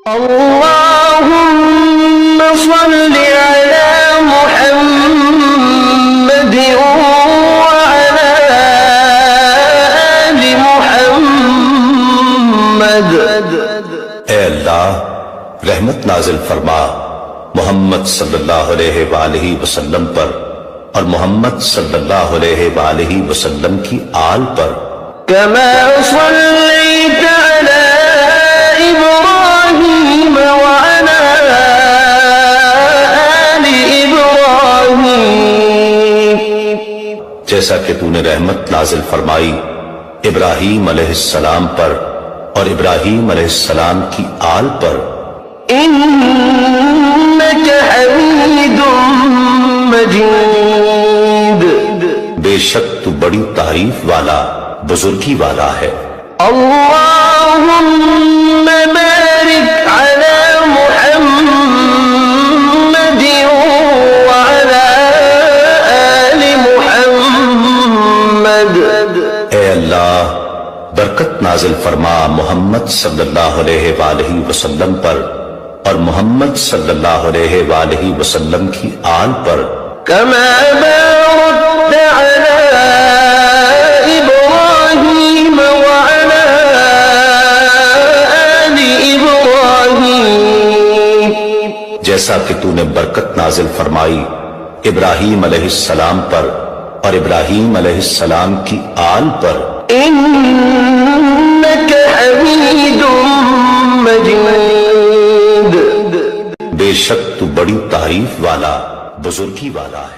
اللهم صل على محمد وعلى آل محمد۔ اے اللہ رحمت نازل فرما محمد صلی اللہ علیہ وآلہ وسلم پر اور محمد صلی اللہ علیہ وآلہ وسلم کی آل پر، كما صليت على إبراهيم وعلى آل إبراهيم، جیسا کہ تو نے رحمت نازل فرمائی ابراہیم علیہ السلام پر اور ابراہیم علیہ السلام کی آل پر، إنك حميد مجيد۔ بے شک تو بڑی تعریف والا بزرگی والا ہے۔ اللهم بارك على محمد وعلى آل محمد۔ اے اللہ برکت نازل فرما محمد صلی اللہ علیہ وآلہ وسلم پر اور محمد صلی اللہ علیہ وآلہ وسلم کی آل پر، كما باركت على إبراهيم وعلى آل إبراهيم، جیسا کہ تو نے برکت نازل فرمائی ابراہیم علیہ السلام پر اور ابراہیم علیہ السلام کی آل پر، إنك حميد مجيد۔ بے شک تو بڑی تعریف والا بزرگی والا ہے۔